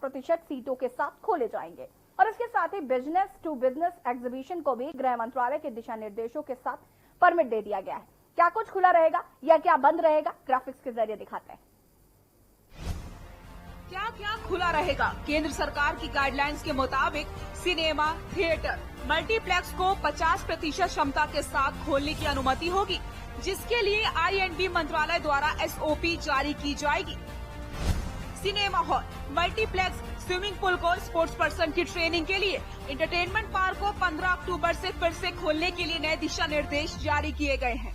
50% सीटों के साथ खोले जाएंगे और इसके साथ ही बिजनेस टू बिजनेस एग्जीबिशन को भी गृह मंत्रालय के दिशा निर्देशों के साथ परमिट दे दिया गया है। क्या कुछ खुला रहेगा या क्या बंद रहेगा, ग्राफिक्स के जरिए दिखाते हैं। क्या क्या खुला रहेगा? केंद्र सरकार की गाइडलाइंस के मुताबिक सिनेमा, थिएटर, मल्टीप्लेक्स को 50% क्षमता के साथ खोलने की अनुमति होगी, जिसके लिए IND मंत्रालय द्वारा SOP जारी की जाएगी। Cinema hall, multiplex, swimming pool को स्पोर्ट्स पर्सन की ट्रेनिंग के लिए, एंटरटेनमेंट पार्क को 15 अक्टूबर से फिर से खोलने के लिए नए दिशा निर्देश जारी किए गए हैं।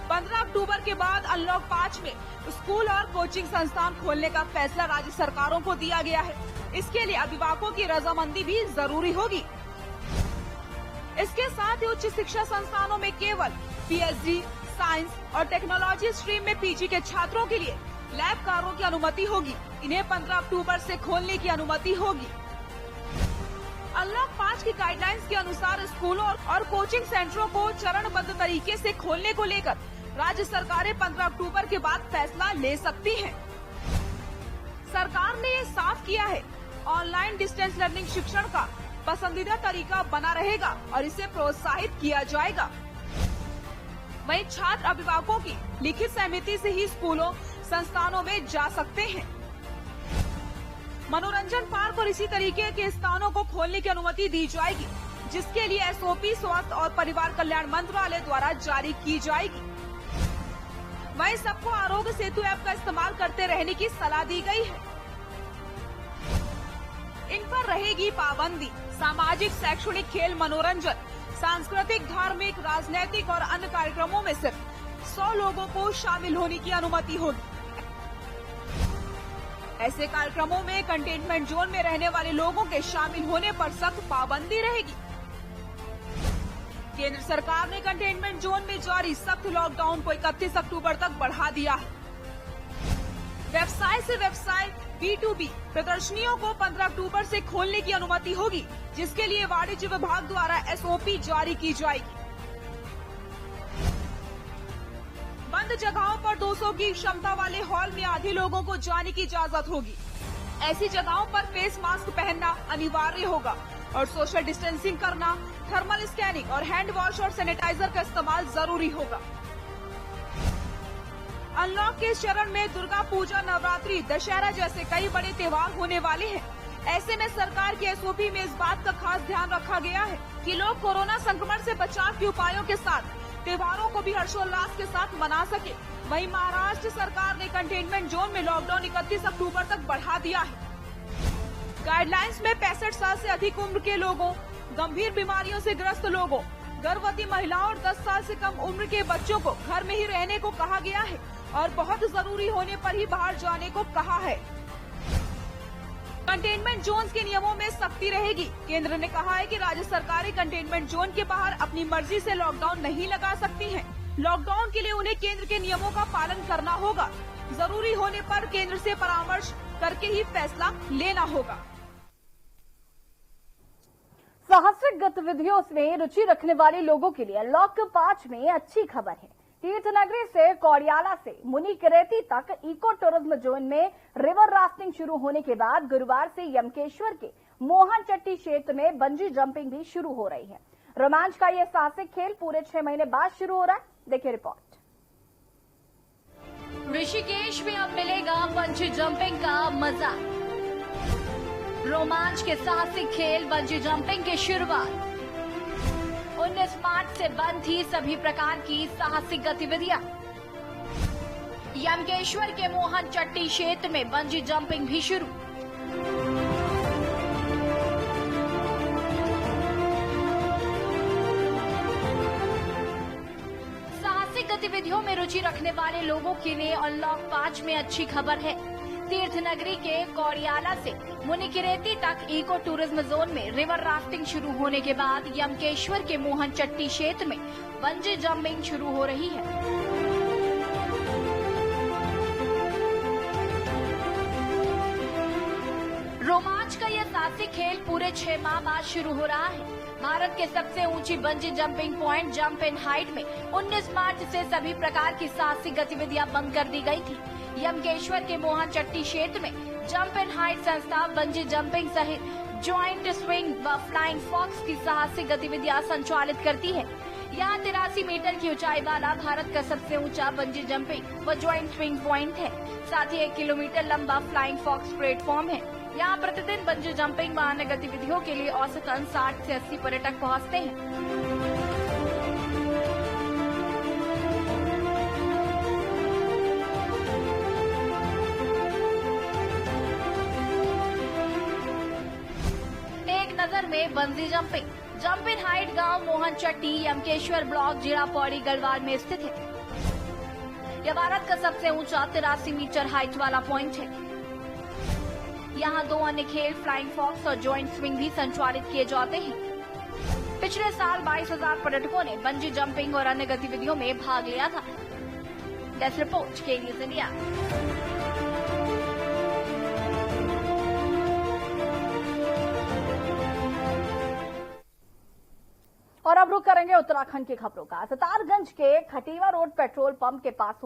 15 अक्टूबर के बाद अनलॉक 5 में स्कूल और कोचिंग संस्थान खोलने का फैसला राज्य सरकारों को दिया गया है। इसके लिए अभिभावकों की रजामंदी भी जरूरी होगी। इसके साथ ही उच्च शिक्षा संस्थानों में केवल PhD, साइंस और टेक्नोलॉजी स्ट्रीम में PG के छात्रों के लिए लैब कारों की अनुमति होगी। इन्हें 15 अक्टूबर से खोलने की अनुमति होगी। अनलॉक 5 की गाइडलाइंस के अनुसार स्कूलों और कोचिंग सेंटरों को चरणबद्ध तरीके से खोलने को लेकर राज्य सरकारें 15 अक्टूबर के बाद फैसला ले सकती हैं। सरकार ने ये साफ किया है, ऑनलाइन डिस्टेंस लर्निंग शिक्षण का पसंदीदा तरीका बना रहेगा और इसे प्रोत्साहित किया जाएगा। वहीं छात्र अभिभावकों की लिखित सहमति से ही स्कूलों, संस्थानों में जा सकते हैं। मनोरंजन पार्क और इसी तरीके के स्थानों को खोलने की अनुमति दी जाएगी, जिसके लिए SOP स्वास्थ्य और परिवार कल्याण मंत्रालय द्वारा जारी की जाएगी। वहीं सबको आरोग्य सेतु ऐप का इस्तेमाल करते रहने की सलाह दी गई है। इन पर रहेगी पाबंदी। सामाजिक, शैक्षणिक, खेल, मनोरंजन, सांस्कृतिक, धार्मिक, राजनैतिक और अन्य कार्यक्रमों में सिर्फ 100 लोगों को शामिल होने की अनुमति होगी। ऐसे कार्यक्रमों में कंटेनमेंट जोन में रहने वाले लोगों के शामिल होने पर सख्त पाबंदी रहेगी। केंद्र सरकार ने कंटेनमेंट जोन में जारी सख्त लॉकडाउन को 31 अक्टूबर तक बढ़ा दिया है। व्यवसाय से व्यवसाय, B2B प्रदर्शनियों को 15 अक्टूबर से खोलने की अनुमति होगी, जिसके लिए वाणिज्य विभाग द्वारा SOP जारी की जाएगी। बंद जगहों पर 200 की क्षमता वाले हॉल में आधे लोगों को जाने की इजाजत होगी। ऐसी जगहों पर फेस मास्क पहनना अनिवार्य होगा और सोशल डिस्टेंसिंग करना, थर्मल स्कैनिंग और हैंड वॉश और सैनिटाइजर का इस्तेमाल जरूरी होगा। अनलॉक के इस चरण में दुर्गा पूजा, नवरात्रि, दशहरा जैसे कई बड़े त्योहार होने वाले हैं। ऐसे में सरकार के SOP में इस बात का खास ध्यान रखा गया है कि लोग कोरोना संक्रमण से बचाव के उपायों के साथ त्योहारों को भी हर्षोल्लास के साथ मना सके। वहीं महाराष्ट्र सरकार ने कंटेनमेंट जोन में लॉकडाउन 31 अक्टूबर तक बढ़ा दिया है। गाइडलाइंस में 65 साल से अधिक उम्र के लोगों, गंभीर बीमारियों से ग्रस्त लोगों, गर्भवती महिलाओं और 10 साल से कम उम्र के बच्चों को घर में ही रहने को कहा गया है और बहुत जरूरी होने पर ही बाहर जाने को कहा है। कंटेनमेंट जोन के नियमों में सख्ती रहेगी। केंद्र ने कहा है कि राज्य सरकारें कंटेनमेंट जोन के बाहर अपनी मर्जी से लॉकडाउन नहीं लगा सकती हैं। लॉकडाउन के लिए उन्हें केंद्र के नियमों का पालन करना होगा। जरूरी होने पर केंद्र से परामर्श करके ही फैसला लेना होगा। साहसिक गतिविधियों में रुचि रखने वाले लोगों के लिए अनलॉक 5 में अच्छी खबर है। तीर्थनगरी से कौड़ियाला से मुनिकरेती तक इको टूरिज्म जोन में रिवर राफ्टिंग शुरू होने के बाद गुरुवार से यमकेश्वर के मोहनचट्टी क्षेत्र में बंजी जंपिंग भी शुरू हो रही है। रोमांच का यह साहसिक खेल पूरे 6 महीने बाद शुरू हो रहा है। देखिए रिपोर्ट। ऋषिकेश में अब मिलेगा बंजी जंपिंग का मजा। रोमांच के साहसिक खेल बंजी जंपिंग की शुरुआत 19 मार्च से बंद थी सभी प्रकार की साहसिक गतिविधियां। यमकेश्वर के मोहनचट्टी क्षेत्र में बंजी जंपिंग भी शुरू। साहसिक गतिविधियों में रुचि रखने वाले लोगों के लिए अनलॉक 5 में अच्छी खबर है। तीर्थनगरी के कौड़ियाला से मुनिकरेती तक इको टूरिज्म जोन में रिवर राफ्टिंग शुरू होने के बाद यमकेश्वर के मोहनचट्टी क्षेत्र में बंजी जंपिंग शुरू हो रही है। रोमांच का यह साहसिक खेल पूरे 6 माह बाद शुरू हो रहा है। भारत के सबसे ऊंची bungee jumping point jump in height में 19 मार्च से सभी प्रकार की साहसिक गतिविधियां बंद कर दी गई थी। यमकेश्वर के मोहनचट्टी क्षेत्र में जंप इन हाइट संस्था बंजी जंपिंग सहित ज्वाइंट स्विंग व फ्लाइंग फॉक्स की साहसिक गतिविधियां संचालित करती है। यहाँ 83 मीटर की ऊंचाई वाला भारत का सबसे ऊंचा बंजी जंपिंग व ज्वाइंट स्विंग पॉइंट है। साथ ही 1 किलोमीटर लंबा फ्लाइंग फॉक्स प्लेटफॉर्म है। यहाँ प्रतिदिन बंजी जंपिंग व अन्य गतिविधियों के लिए औसतन 60 से 80 पर्यटक पहुँचते हैं। नगर में bungee jumping jump in height गांव मोहन चट्टी यमकेश्वर ब्लॉक जिला पौड़ी गढ़वाल में स्थित है। यह भारत का सबसे ऊंचा 83 मीटर हाइट वाला पॉइंट है। यहां 2 अन्य खेल फ्लाइंग फॉक्स और जॉइंट स्विंग भी संचालित किए जाते हैं। पिछले साल 22,000 पर्यटकों ने बंजी जंपिंग और अन्य गतिविधियों में भाग लिया था। डेस्क रिपोर्ट के न्यूज़ इंडिया। और अब रुक करेंगे उत्तराखंड की खबरों का। सितारगंज के खटीवा रोड पेट्रोल पंप के पास